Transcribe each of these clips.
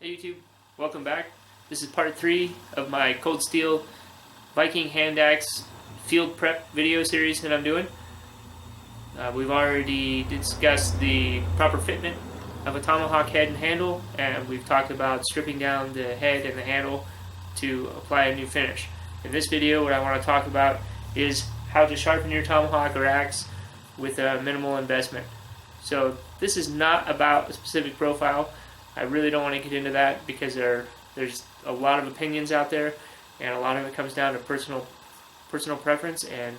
Hey YouTube, welcome back. This is part 3 of my cold steel Viking hand axe field prep video series that I'm doing. We've already discussed the proper fitment of a tomahawk head and handle, and we've talked about stripping down the head and the handle to apply a new finish. In this video, what I want to talk about is how to sharpen your tomahawk or axe with a minimal investment. So this is not about a specific profile. I really don't want to get into that because there's a lot of opinions out there, and a lot of it comes down to personal preference and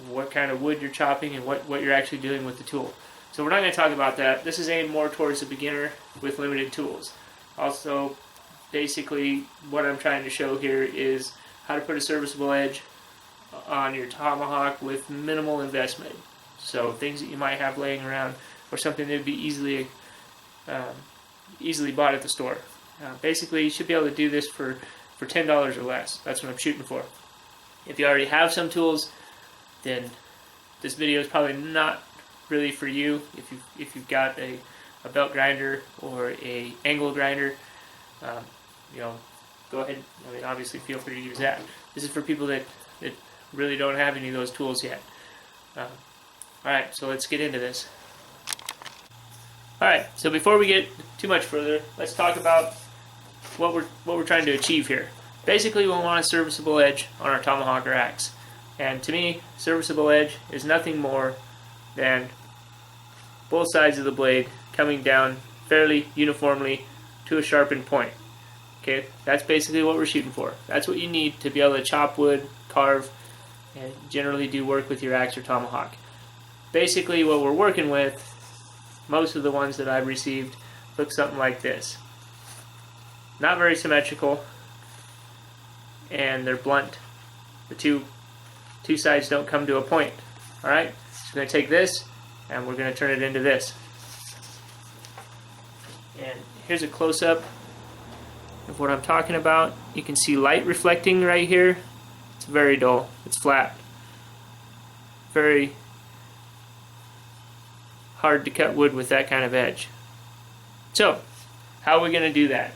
what kind of wood you're chopping and what you're actually doing with the tool. So we're not going to talk about that. This is aimed more towards a beginner with limited tools. Also, basically what I'm trying to show here is how to put a serviceable edge on your tomahawk with minimal investment. So things that you might have laying around or something that would be easily bought at the store. Basically, you should be able to do this for $10 or less. That's what I'm shooting for. If you already have some tools, then this video is probably not really for you. If you've got a belt grinder or a angle grinder, go ahead. I mean, obviously, feel free to use that. This is for people that really don't have any of those tools yet. All right, so let's get into this. Alright, so before we get too much further, let's talk about what we're trying to achieve here. Basically, we want a serviceable edge on our tomahawk or axe. And to me, serviceable edge is nothing more than both sides of the blade coming down fairly uniformly to a sharpened point. Okay, that's basically what we're shooting for. That's what you need to be able to chop wood, carve, and generally do work with your axe or tomahawk. Basically, what we're working with, most of the ones that I've received look something like this. Not very symmetrical, and they're blunt. The two sides don't come to a point. Alright, so we're going to take this and we're going to turn it into this. And here's a close-up of what I'm talking about. You can see light reflecting right here. It's very dull. It's flat. Very hard to cut wood with that kind of edge. So, how are we going to do that?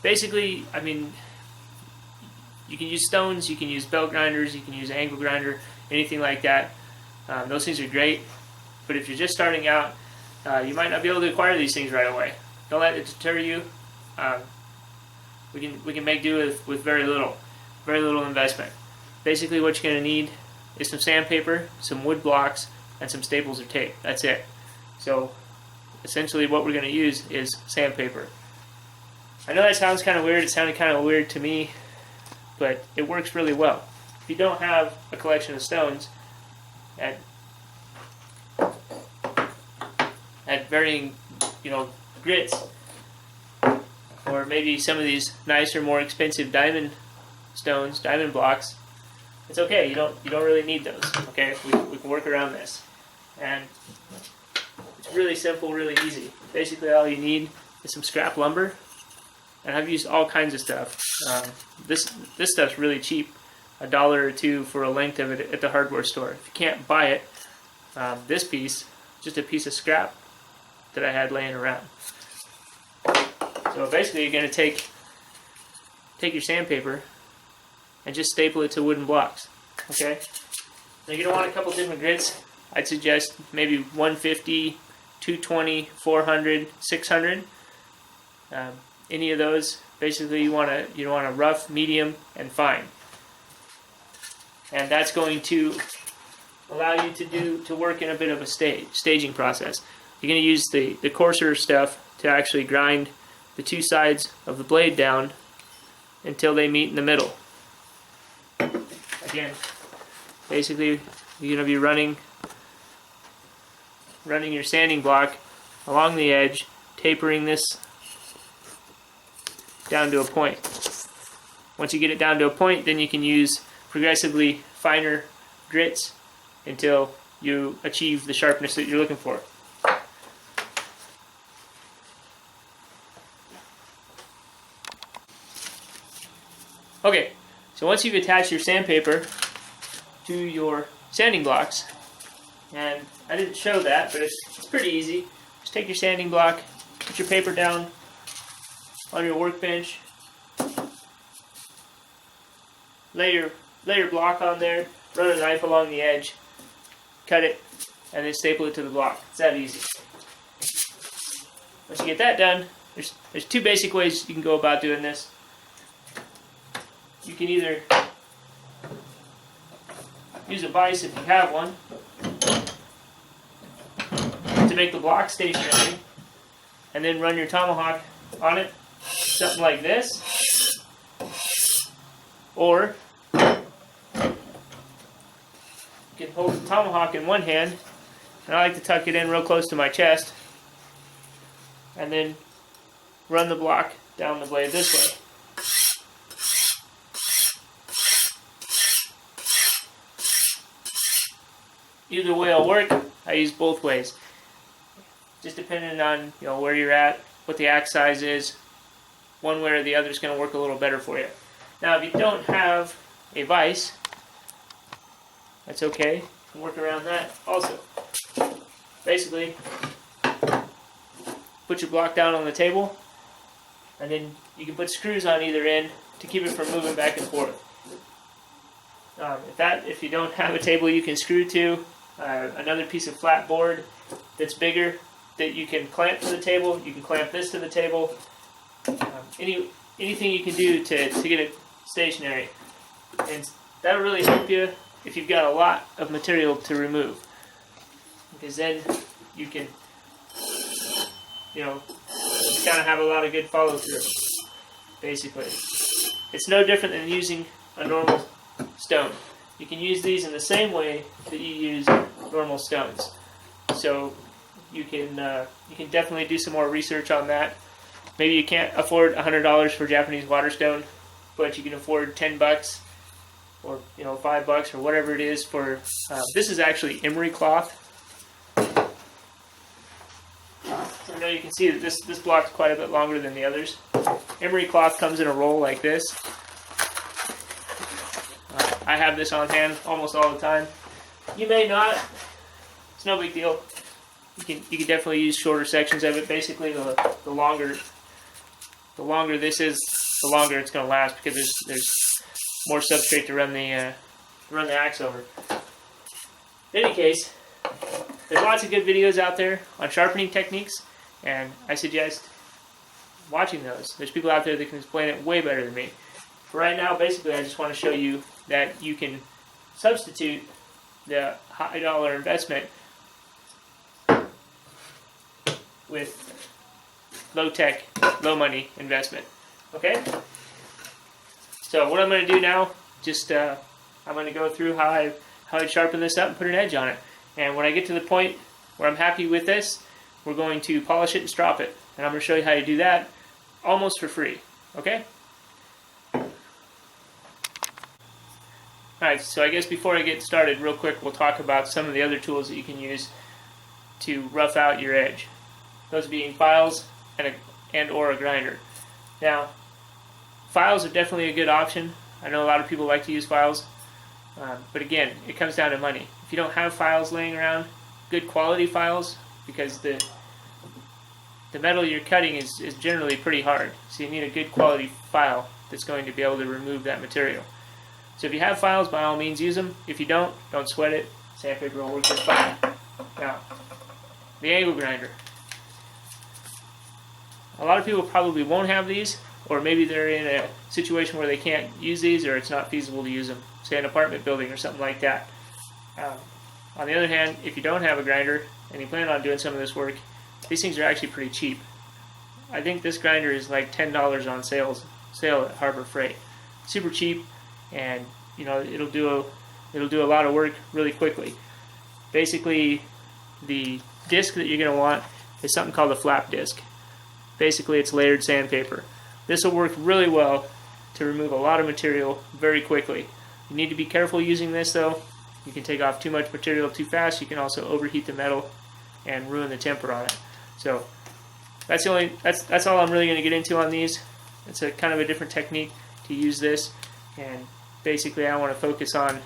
Basically, I mean, you can use stones, you can use belt grinders, you can use angle grinder, anything like that. Those things are great, but if you're just starting out, you might not be able to acquire these things right away. Don't let it deter you. We can make do with very little investment. Basically, what you're going to need is some sandpaper, some wood blocks, and some staples or tape. That's it. So essentially what we're going to use is sandpaper. I know that sounds kind of weird. It sounded kind of weird to me, but it works really well. If you don't have a collection of stones at varying grits, or maybe some of these nicer, more expensive diamond stones, diamond blocks, it's okay. You don't really need those. Okay, we can work around this. And it's really simple, really easy. Basically, all you need is some scrap lumber, and I've used all kinds of stuff. This stuff's really cheap, $1 or $2 for a length of it at the hardware store. If you can't buy it, this piece, just a piece of scrap that I had laying around. So basically, you're going to take your sandpaper and just staple it to wooden blocks. Okay. Now you're going to want a couple different grits. I'd suggest maybe 150, 220, 400, 600. Any of those. Basically, you want a rough, medium, and fine. And that's going to allow you to work in a bit of a staging process. You're going to use the coarser stuff to actually grind the two sides of the blade down until they meet in the middle. Again, basically, you're going to be running your sanding block along the edge, tapering this down to a point. Once you get it down to a point, then you can use progressively finer grits until you achieve the sharpness that you're looking for. Okay, so once you've attached your sandpaper to your sanding blocks, and I didn't show that, but it's pretty easy. Just take your sanding block, Put your paper down on your workbench. Lay your block on there. Run a knife along the edge. Cut it, and then staple it to the block. It's that easy. Once you get that done, there's two basic ways you can go about doing this. You can either use a vise if you have one to make the block stationary, and then run your tomahawk on it, something like this. Or you can hold the tomahawk in one hand, and I like to tuck it in real close to my chest, and then run the block down the blade this way. Either way will work. I use both ways. Just depending on where you're at, what the axe size is. One way or the other is going to work a little better for you. Now, if you don't have a vise, that's okay. You can work around that also. Basically, put your block down on the table, and then you can put screws on either end to keep it from moving back and forth. If you don't have a table you can screw to, another piece of flat board that's bigger that you can clamp to the table, you can clamp this to the table. Anything you can do to get it stationary. And that'll really help you if you've got a lot of material to remove. Because then you can, kind of have a lot of good follow through, basically. It's no different than using a normal stone. You can use these in the same way that you use normal stones. So you can definitely do some more research on that. Maybe you can't afford $100 for Japanese water stone, but you can afford $10 or $5 or whatever it is for. This is actually emery cloth. I know you can see that this block is quite a bit longer than the others. Emery cloth comes in a roll like this. I have this on hand almost all the time. You may not. It's no big deal. You can definitely use shorter sections of it. Basically, the longer this is, the longer it's going to last because there's more substrate to run the axe over. In any case, there's lots of good videos out there on sharpening techniques, and I suggest watching those. There's people out there that can explain it way better than me. For right now, basically, I just want to show you that you can substitute the high dollar investment with low tech, low money investment. Okay? So what I'm going to do now, I'm going to go through how I sharpen this up and put an edge on it. And when I get to the point where I'm happy with this, we're going to polish it and strop it. And I'm going to show you how to do that almost for free. Okay? Alright, so I guess before I get started, real quick, we'll talk about some of the other tools that you can use to rough out your edge. Those being files and or a grinder. Now, files are definitely a good option. I know a lot of people like to use files. But again, it comes down to money. If you don't have files laying around, good quality files, because the metal you're cutting is generally pretty hard. So you need a good quality file that's going to be able to remove that material. So if you have files, by all means use them. If you don't sweat it. Sandpaper will work just fine. Now, the angle grinder. A lot of people probably won't have these, or maybe they're in a situation where they can't use these, or it's not feasible to use them, say an apartment building or something like that. On the other hand, if you don't have a grinder and you plan on doing some of this work, these things are actually pretty cheap. I think this grinder is like $10 on sale at Harbor Freight. Super cheap, and it'll do a lot of work really quickly. Basically, the disc that you're going to want is something called a flap disc. Basically, it's layered sandpaper. This will work really well to remove a lot of material very quickly. You need to be careful using this though. You can take off too much material too fast. You can also overheat the metal and ruin the temper on it. So that's all I'm really going to get into on these. It's a kind of a different technique to use this, and basically I want to focus on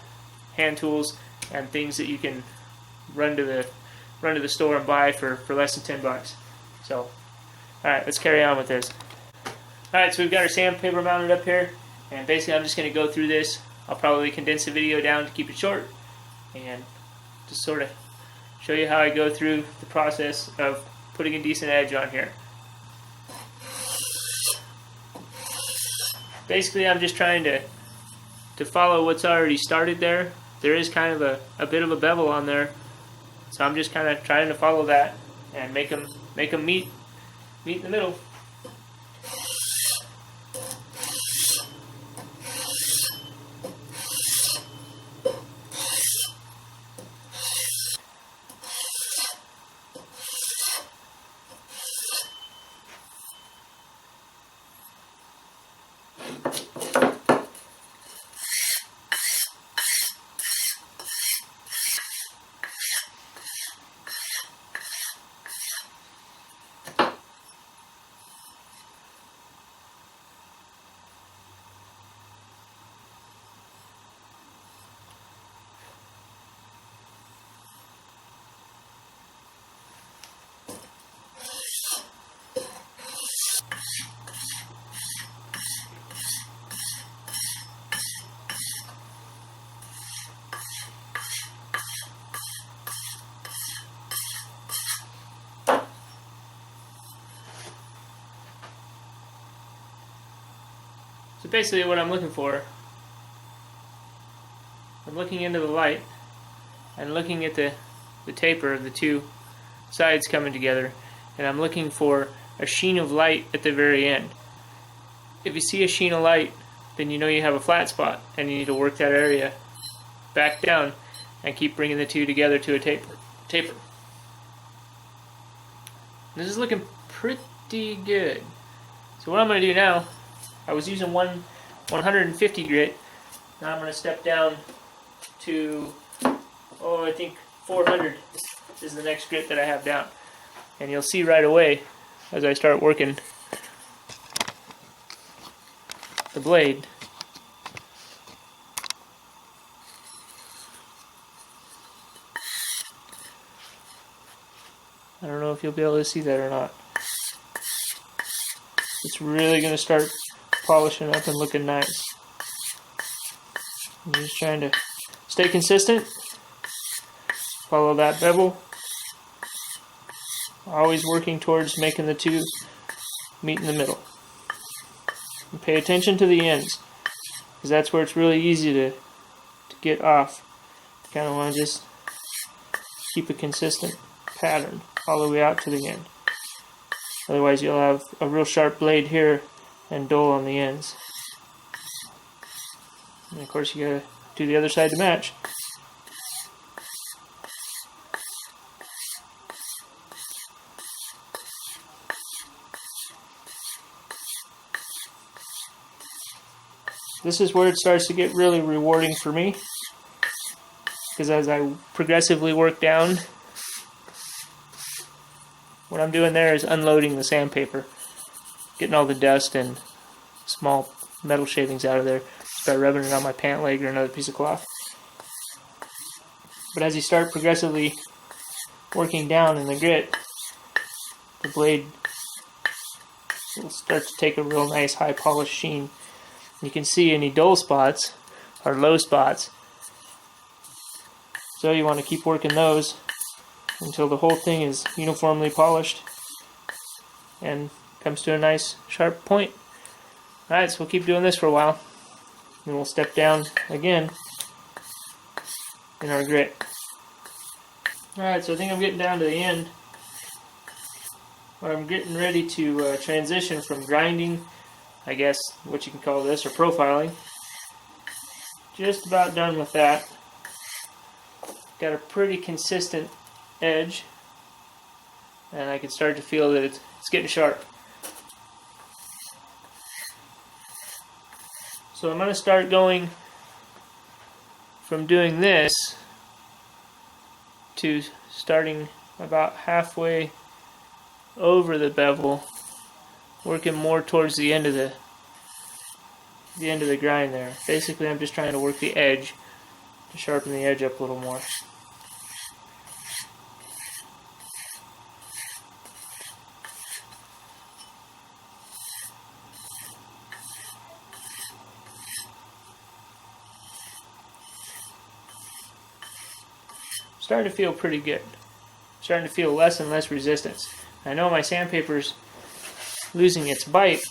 hand tools and things that you can run to the store and buy for less than $10. So Alright, let's carry on with this. Alright, so we've got our sandpaper mounted up here, and basically I'm just going to go through this. I'll probably condense the video down to keep it short, and just sort of show you how I go through the process of putting a decent edge on here. Basically, I'm just trying to follow what's already started there. There is kind of a bit of a bevel on there, so I'm just kind of trying to follow that and make them meet in the middle. So basically what I'm looking for, I'm looking into the light and looking at the taper of the two sides coming together, and I'm looking for a sheen of light at the very end. If you see a sheen of light, then you know you have a flat spot, and you need to work that area back down and keep bringing the two together to a taper. This is looking pretty good. So what I'm going to do now, I was using 150 grit. Now I'm going to step down to, I think 400 is the next grit that I have down. And you'll see right away as I start working the blade. I don't know if you'll be able to see that or not. It's really going to start polishing up and looking nice. I'm just trying to stay consistent, follow that bevel, always working towards making the two meet in the middle. And pay attention to the ends, because that's where it's really easy to get off. You kind of want to just keep a consistent pattern all the way out to the end. Otherwise you'll have a real sharp blade here and dull on the ends. And of course you gotta do the other side to match. This is where it starts to get really rewarding for me, because as I progressively work down, what I'm doing there is unloading the sandpaper, getting all the dust and small metal shavings out of there just by rubbing it on my pant leg or another piece of cloth. But as you start progressively working down in the grit, the blade will start to take a real nice high polished sheen. You can see any dull spots or low spots, so you want to keep working those until the whole thing is uniformly polished and comes to a nice sharp point. Alright, so we'll keep doing this for a while. Then we'll step down again in our grit. Alright, so I think I'm getting down to the end where I'm getting ready to transition from grinding, I guess what you can call this, or profiling. Just about done with that. Got a pretty consistent edge, and I can start to feel that it's getting sharp. So I'm going to start going from doing this to starting about halfway over the bevel, working more towards the end of the grind there. Basically, I'm just trying to work the edge to sharpen the edge up a little more. starting to feel pretty good. Starting to feel less and less resistance. I know my sandpaper's losing its bite,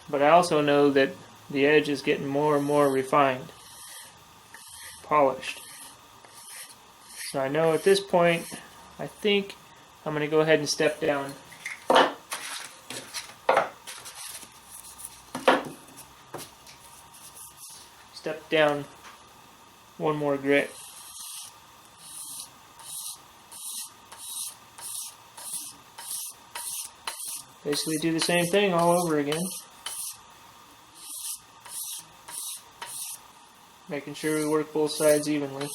but I also know that the edge is getting more and more refined, polished. So I know at this point, I think I'm going to go ahead and step down. Step down one more grit. Basically do the same thing all over again. Making sure we work both sides evenly.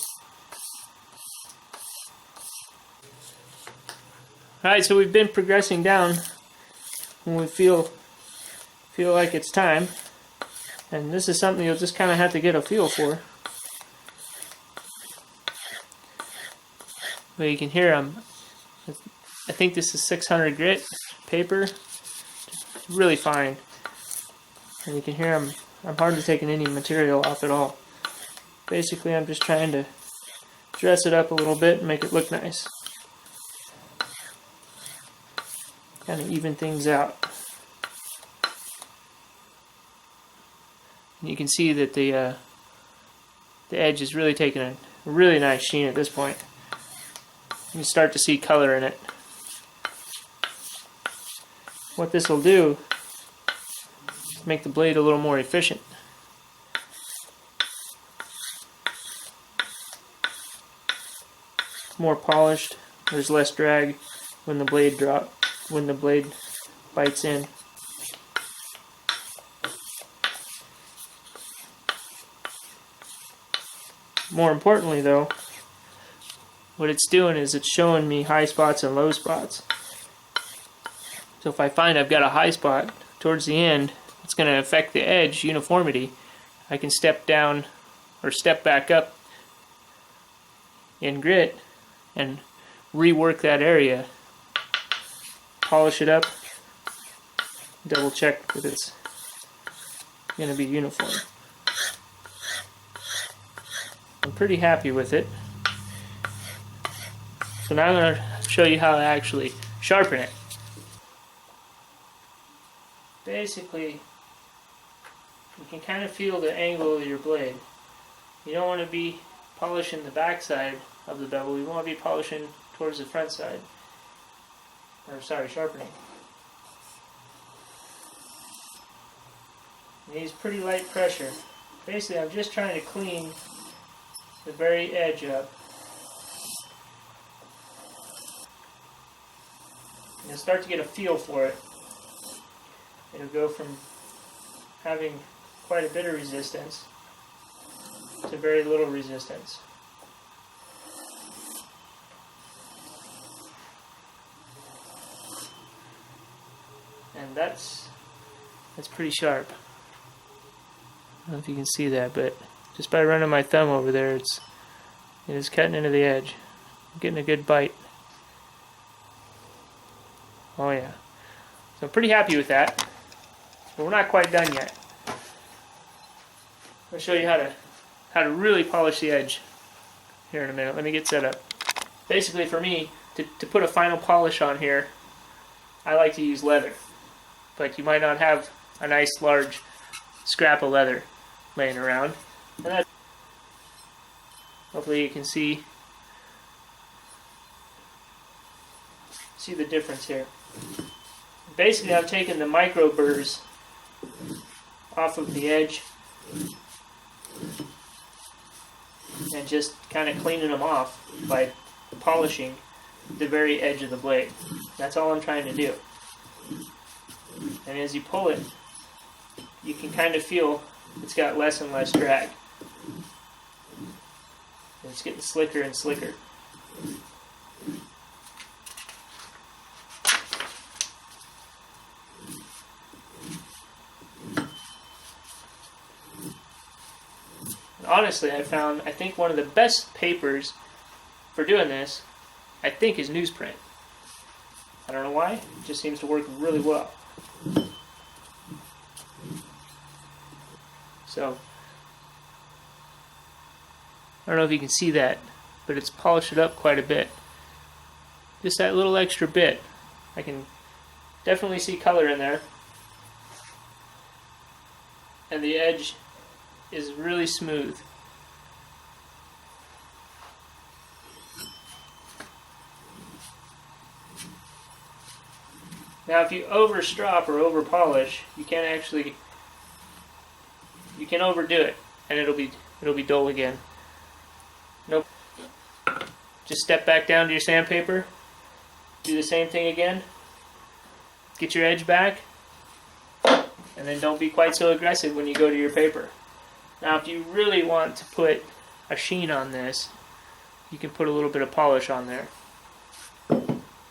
Alright, so we've been progressing down when we feel like it's time. And this is something you'll just kind of have to get a feel for. But you can hear I think this is 600 grit paper. Really fine. And you can hear I'm hardly taking any material off at all. Basically, I'm just trying to dress it up a little bit and make it look nice. Kind of even things out. And you can see that the edge is really taking a really nice sheen at this point. You can start to see color in it. What this will do is make the blade a little more efficient. More polished. There's less drag when the blade bites in. More importantly though, what it's doing is it's showing me high spots and low spots. So if I find I've got a high spot towards the end, it's going to affect the edge uniformity. I can step down or step back up in grit and rework that area, polish it up, double check that it's going to be uniform. I'm pretty happy with it. So now I'm going to show you how to actually sharpen it. Basically, you can kind of feel the angle of your blade. You don't want to be polishing the back side of the bevel. You want to be polishing towards the front side. Or sorry, sharpening. It needs pretty light pressure. Basically, I'm just trying to clean the very edge up. You'll start to get a feel for it. It'll go from having quite a bit of resistance to very little resistance. And that's pretty sharp. I don't know if you can see that, but just by running my thumb over there, it is cutting into the edge. I'm getting a good bite. Oh yeah. So I'm pretty happy with that. But we're not quite done yet. I'll show you how to really polish the edge here in a minute. Let me get set up. Basically for me, to put a final polish on here, I like to use leather. But you might not have a nice large scrap of leather laying around. And hopefully you can see the difference here. Basically I've taken the micro burrs off of the edge and just kind of cleaning them off by polishing the very edge of the blade. That's all I'm trying to do. And as you pull it, you can kind of feel it's got less and less drag. And it's getting slicker and slicker. And honestly, I think one of the best papers for doing this, I think, is newsprint. I don't know why, it just seems to work really well. So, I don't know if you can see that, but it's polished it up quite a bit. Just that little extra bit. I can definitely see color in there. And the edge is really smooth. Now if you over strop or over polish, you can overdo it and it'll be dull again. Nope. Just step back down to your sandpaper, do the same thing again, get your edge back, and then don't be quite so aggressive when you go to your paper. Now if you really want to put a sheen on this, you can put a little bit of polish on there.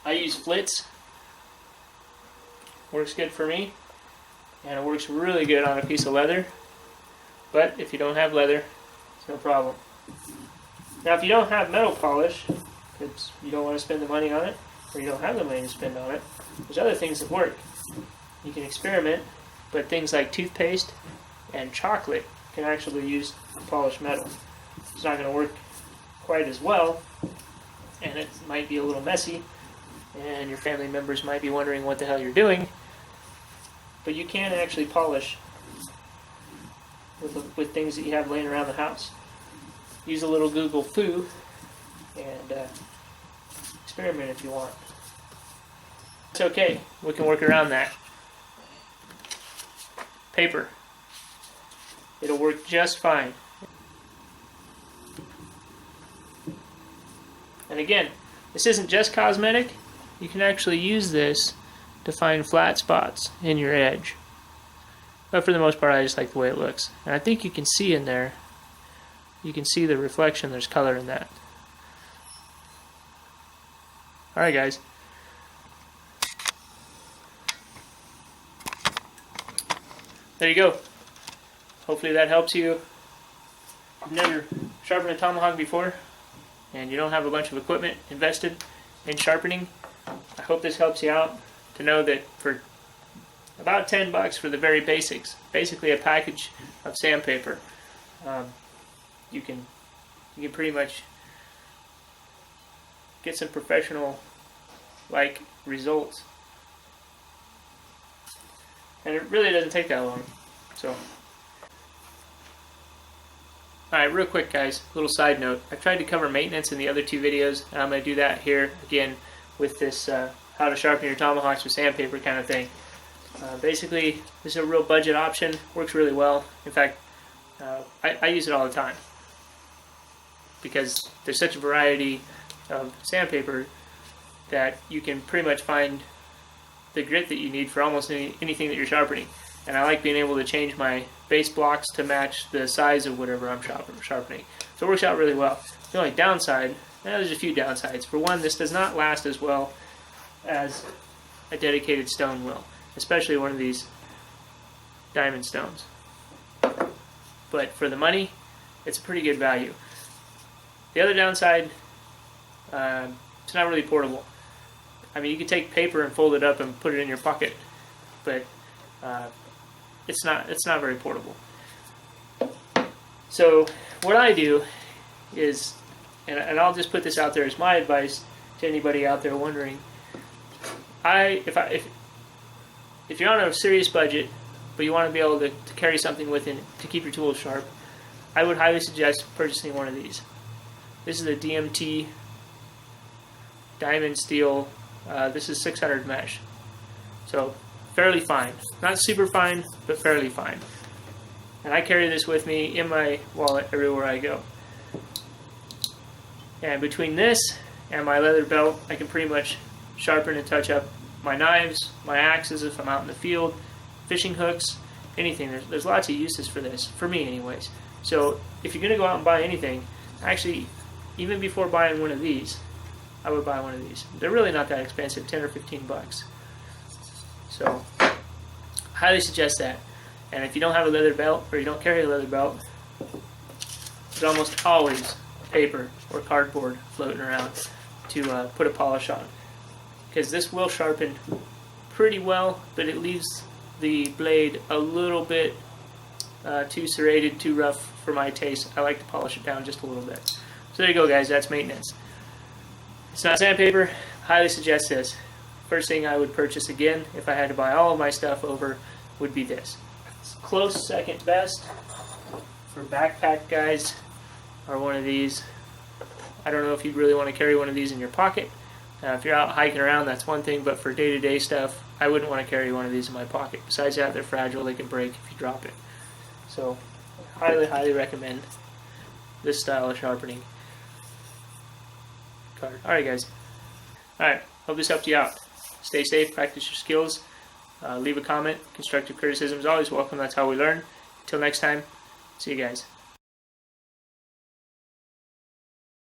I use Flitz. Works good for me, and it works really good on a piece of leather, but if you don't have leather, it's no problem. Now if you don't have metal polish, because you don't want to spend the money on it, or you don't have the money to spend on it, there's other things that work. You can experiment, but things like toothpaste and chocolate can actually use polished metal. It's not going to work quite as well, and it might be a little messy, and your family members might be wondering what the hell you're doing, but you can actually polish with things that you have laying around the house. Use a little Google Foo and experiment if you want. It's okay, we can work around that. Paper. It'll work just fine. And again, this isn't just cosmetic. You can actually use this to find flat spots in your edge. But for the most part, I just like the way it looks. And I think you can see in there, you can see the reflection, there's color in that. Alright guys. There you go. Hopefully that helps you. If you've never sharpened a tomahawk before, and you don't have a bunch of equipment invested in sharpening, I hope this helps you out to know that for about $10 for the very basics, basically a package of sandpaper, you can pretty much get some professional like results, and it really doesn't take that long. So, alright, real quick guys, little side note. I tried to cover maintenance in the other two videos, and I'm going to do that here again with this how to sharpen your tomahawks with sandpaper kind of thing. Basically, this is a real budget option, works really well. In fact, I use it all the time because there's such a variety of sandpaper that you can pretty much find the grit that you need for almost anything that you're sharpening. And I like being able to change my base blocks to match the size of whatever I'm sharpening. So it works out really well. The only downside, there's a few downsides. For one, this does not last as well as a dedicated stone will, especially one of these diamond stones. But for the money, it's a pretty good value. The other downside, it's not really portable. I mean, you can take paper and fold it up and put it in your pocket, but it's not very portable. So what I do is, and I'll just put this out there as my advice to anybody out there wondering, if you're on a serious budget, but you want to be able to carry something with it to keep your tools sharp, I would highly suggest purchasing one of these. This is a DMT diamond steel. This is 600 mesh. So fairly fine. Not super fine, but fairly fine. And I carry this with me in my wallet everywhere I go. And between this and my leather belt, I can pretty much sharpen and touch up my knives, my axes if I'm out in the field, fishing hooks, anything. There's lots of uses for this, for me anyways. So if you're going to go out and buy anything, actually, even before buying one of these, I would buy one of these. They're really not that expensive, 10 or 15 bucks. So, highly suggest that. And if you don't have a leather belt, or you don't carry a leather belt, there's almost always paper or cardboard floating around to put a polish on. Because this will sharpen pretty well, but it leaves the blade a little bit too serrated, too rough for my taste. I like to polish it down just a little bit. So there you go, guys. That's maintenance. It's not sandpaper. Highly suggest this. First thing I would purchase again, if I had to buy all of my stuff over, would be this. It's close second best for backpack guys are one of these. I don't know if you'd really want to carry one of these in your pocket. If you're out hiking around, that's one thing, but for day-to-day stuff, I wouldn't want to carry one of these in my pocket. Besides that, they're fragile. They can break if you drop it. So, highly, highly recommend this style of sharpening card. Alright, guys. Alright, hope this helped you out. Stay safe, practice your skills. Leave a comment. Constructive criticism is always welcome. That's how we learn. Until next time, see you guys.